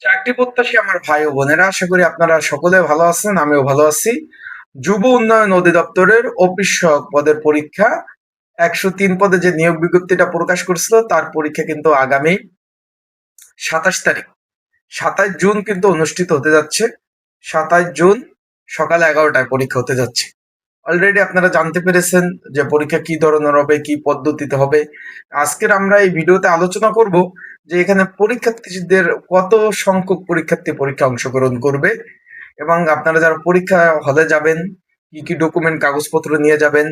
চাকরি প্রত্যাশী আমার ভাই ও বোনেরা, আশা করি আপনারা সকলে ভালো আছেন। আমিও ভালো আছি। যুব উন্নয়ন অধিদপ্তরের অফিস সহায়ক পদের পরীক্ষা 103 পদে যে নিয়োগ বিজ্ঞপ্তিটা প্রকাশ করছিল তার পরীক্ষা কিন্তু আগামী 27 তারিখ 27 জুন কিন্তু অনুষ্ঠিত হতে যাচ্ছে। 27 জুন সকাল 11টায় পরীক্ষা হতে যাচ্ছে। অলরেডি আপনারা জানতে পেরেছেন যে পরীক্ষা কি ধরনের হবে, কি পদ্ধতিতে হবে। আজকের আমরা এই ভিডিওতে আলোচনা করব যে এখানে পরীক্ষার্থীদের কত সংখ্যক পরীক্ষার্থী পরীক্ষা অংশগ্রহণ করবে এবং আপনারা যারা পরীক্ষা হলে যাবেন কি কি ডকুমেন্ট কাগজপত্র নিয়ে যাবেন,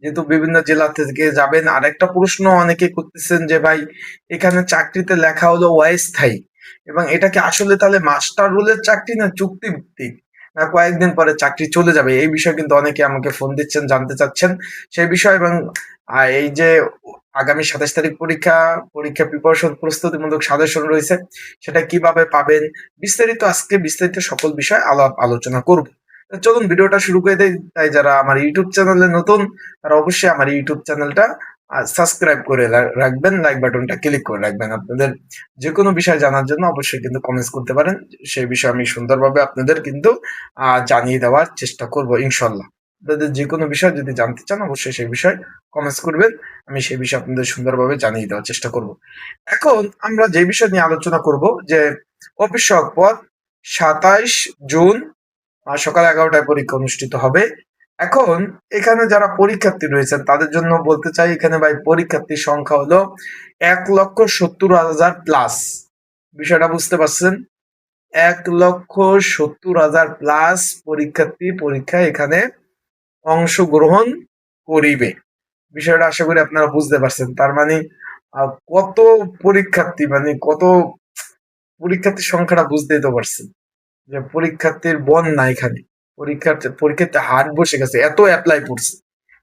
যেহেতু বিভিন্ন জেলা থেকে যাবেন। আর একটা প্রশ্ন অনেকে করতেছেন যে ভাই, এখানে চাকরিতে লেখা হলো অস্থায়ী, এবং এটা কি আসলে তাহলে মাস্টার রোলের চাকরি না চুক্তিভিত্তিক, না কয়েকদিন পরে চাকরি চলে যাবে? এই বিষয়ে কিন্তু অনেকে আমাকে ফোন দিচ্ছেন, জানতে চাচ্ছেন সেই বিষয়। এবং এই যে আগামী 27 তারিখ পরীক্ষা প্রিপারেশন প্রস্তুতিমূলক সাজেশন রয়েছে, সেটা কিভাবে পাবেন, বিস্তারিত সকল বিষয় আলোচনা করব। চলুন ভিডিওটা শুরু করে দেই। তাই যারা আমার ইউটিউব চ্যানেলে নতুন, তারা অবশ্যই আমার ইউটিউব চ্যানেলটা সাবস্ক্রাইব করে রাখবেন, লাইক বাটনটা ক্লিক করে রাখবেন। আপনাদের যে কোনো বিষয় জানার জন্য অবশ্যই কিন্তু কমেন্টস করতে পারেন। সেই বিষয়ে আমি সুন্দরভাবে আপনাদের কিন্তু জানিয়ে দেওয়ার চেষ্টা করব ইনশাল্লাহ। আপনাদের যে কোনো বিষয় যদি জানতে চান অবশ্যই সেই বিষয় কমেন্টস করবেন। আমি সেই বিষয়ে আপনাদের সুন্দরভাবে জানিয়ে দেওয়ার চেষ্টা করব। এখন আমরা যে বিষয় নিয়ে আলোচনা করব যে অফিস সহায়ক পদ 27 জুন সকাল 11টায় পরীক্ষা অনুষ্ঠিত হবে। এখন এখানে যারা পরীক্ষার্থী রয়েছেন তাদের জন্য বলতে চাই, এখানে ভাই পরীক্ষার্থীর সংখ্যা হলো 1,70,000 প্লাস। বিষয়টা বুঝতে পারছেন? 1,70,000 প্লাস পরীক্ষার্থী পরীক্ষায় এখানে অংশগ্রহণ করিবে। বিষয়টা আশা করি আপনারা বুঝতে পারছেন। তার মানে কত পরীক্ষার্থী, মানে কত পরীক্ষার্থীর সংখ্যাটা বুঝতেই তো পারছেন যে পরীক্ষার্থীর বন্যা এখানে। পরীক্ষার্থী হাট বসে গেছে, এত অ্যাপ্লাই পড়ছে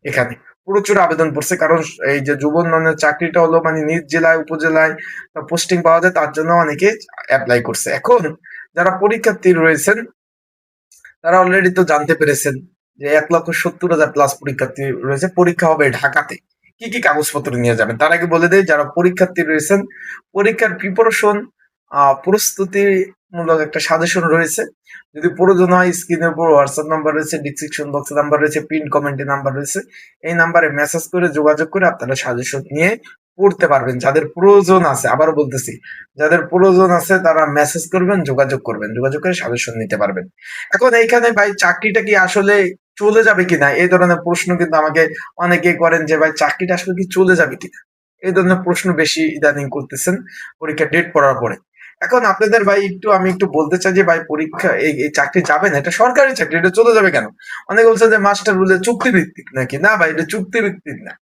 এখানে, প্রচুর আবেদন পড়ছে। কারণ এই যে যুব উন্নয়নের চাকরিটা হলো মানে নিজ জেলায় উপজেলায় পোস্টিং পাওয়া যায়, তার জন্য অনেকে অ্যাপ্লাই করছে। এখন যারা পরীক্ষার্থী রয়েছেন তারা অলরেডি তো জানতে পেরেছেন যে 1,70,000 প্লাস পরীক্ষার্থী রয়েছে। পরীক্ষা হবে ঢাকাতে। কি কি কাগজপত্র নিয়ে যাবেন তার আগে বলে দেয়, যারা পরীক্ষার্থী রয়েছেন পরীক্ষার প্রিপারেশন প্রস্তুতিমূলক একটা সাজেশন রয়েছে। যদি প্রয়োজন হয় স্ক্রিনের উপর হোয়াটসঅ্যাপ নাম্বার রয়েছে, ডিসক্রিপশন বক্সে নাম্বার রয়েছে, পিন কমেন্টে নাম্বার রয়েছে। এই নাম্বারে মেসেজ করে যোগাযোগ করে আপনারা সাজেশন নিয়ে পড়তে পারবেন। যাদের প্রয়োজন আছে, আবারও বলতেছি, যাদের প্রয়োজন আছে তারা মেসেজ করবেন, যোগাযোগ করবেন, যোগাযোগ করে সাজেশন নিতে পারবেন। এখন এইখানে ভাই চাকরিটা কি আসলে চলে যাবে কিনা, এই ধরনের প্রশ্ন কিন্তু আমাকে অনেকেই করেন যে ভাই চাকরিটা আসলে কি চলে যাবে কিনা। এই ধরনের প্রশ্ন বেশি ইদানিং করতেছেন পরীক্ষা ডেট পড়ার পরে। এখন আপনাদের ভাই আমি একটু বলতে চাই যে ভাই পরীক্ষা এই চাকরি যাবে না, এটা সরকারি চাকরি, এটা চলে যাবে কেন? অনেকে বলছে যে মাস্টার বলে চুক্তি ভিত্তিক নাকি। না ভাই, এটা চুক্তি ভিত্তিক না,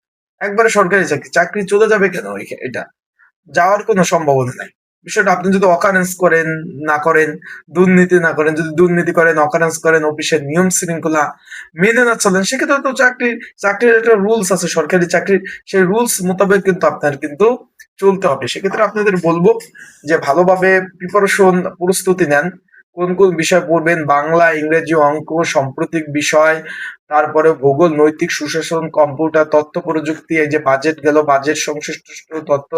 একবারে সরকারি চাকরি। চাকরি চলে যাবে কেন? এটা যাওয়ার কোনো সম্ভাবনা নাই। বিষয়টা আপনি যদি অকারেন্স করেন, না করেন, দুর্নীতি না করেন, যদি দুর্নীতি করেন, অকারেন্স করেন, অফিসের নিয়ম শৃঙ্খলা মেনে না চলেন, সেক্ষেত্রে তো চাকরির একটা রুলস আছে, সরকারি চাকরির সেই রুলস মোতাবেক কিন্তু আপনার কিন্তু চলতে হবে। সেক্ষেত্রে আপনাদের বলবো যে ভালোভাবে প্রিপারেশন প্রস্তুতি নেন। কোন কোন বিষয় পড়বেন: বাংলা, ইংরেজি, অঙ্ক, সাম্প্রতিক বিষয়, তারপরে ভূগোল, নৈতিক সুশাসন, কম্পিউটার, তথ্য প্রযুক্তি, এই যে বাজেট গেল, বাজেট সংশ্লিষ্ট তথ্য,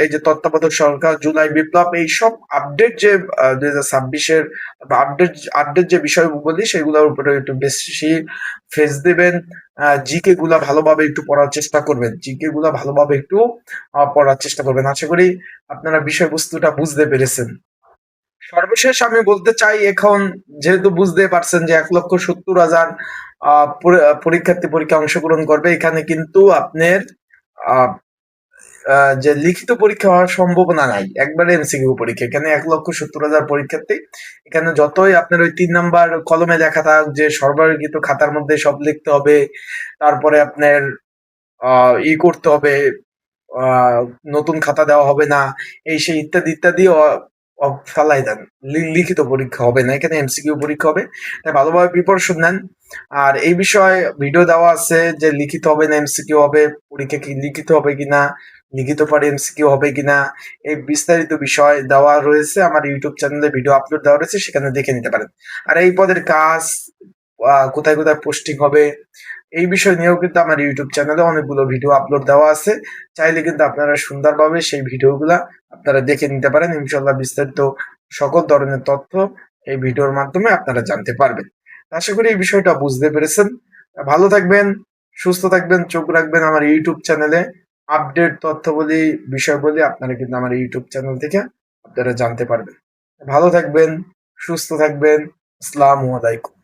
এই যে তত্ত্বাবধায়ক সরকার, জুলাই বিপ্লব, এইসব আপডেট যে 2026-এর আপডেট আপডেট যে বিষয়গুলি সেগুলোর উপরে একটু বেশি ফেস দেবেন। জিকে গুলা ভালোভাবে একটু পড়ার চেষ্টা করবেন, জিকে গুলা ভালোভাবে একটু পড়ার চেষ্টা করবেন। আশা করি আপনারা বিষয়বস্তুটা বুঝতে পেরেছেন। সর্বশেষ আমি বলতে চাই, এখন যেহেতু বুঝতে পারছেন যে 1,70,000 পরীক্ষার্থী পরীক্ষা অংশগ্রহণ করবে, এখানে কিন্তু আপনার আহ যে লিখিত পরীক্ষা হওয়ার সম্ভাবনা নাই, একবারে এমসিকিউ পরীক্ষা। এখানে 1,70,000 পরীক্ষার্থী, এখানে যতই আপনার ওই 3 নাম্বার কলমে লেখা থাক যে সরবরাহিত খাতার মধ্যে সব লিখতে হবে, তারপরে আপনার করতে হবে, আহ নতুন খাতা দেওয়া হবে না, এই সেই ইত্যাদি ইত্যাদি ফালাই দেন। লিখিত পরীক্ষা হবে না, এখানে এমসিকিউ পরীক্ষা হবে। তাই ভালোভাবে প্রিপারেশন নেন। আর এই বিষয়ে ভিডিও দেওয়া আছে যে লিখিত হবে না এমসিকিউ হবে, পরীক্ষা কি লিখিত হবে কিনা, লিখিত পরে এমসিকিউ হবে কিনা, এই বিস্তারিত বিষয় দেওয়া রয়েছে আমার ইউটিউব চ্যানেলে, ভিডিও আপলোড দেওয়া রয়েছে, সেখানে দেখে নিতে পারেন। আর এই পদের কাজ কোথায় কোথায় পোস্টিং হবে এই বিষয় নিয়েও কিন্তু আমার ইউটিউব চ্যানেলে অনেকগুলো ভিডিও আপলোড দেওয়া আছে। চাইলে কিন্তু আপনারা সুন্দরভাবে সেই ভিডিওগুলা আপনারা দেখে নিতে পারেন। ইনশাল্লাহ বিস্তারিত সকল ধরনের তথ্য এই ভিডিওর মাধ্যমে আপনারা জানতে পারবেন। আশা করি এই বিষয়টা বুঝতে পেরেছেন। ভালো থাকবেন, সুস্থ থাকবেন, চোখ রাখবেন আমার ইউটিউব চ্যানেলে। আপডেট তথ্যাবলী, বিষয়াবলী আপনারা কিন্তু আমার ইউটিউব চ্যানেল থেকে আপনারা জানতে পারবেন। ভালো থাকবেন, সুস্থ থাকবেন। আসসালামু আলাইকুম।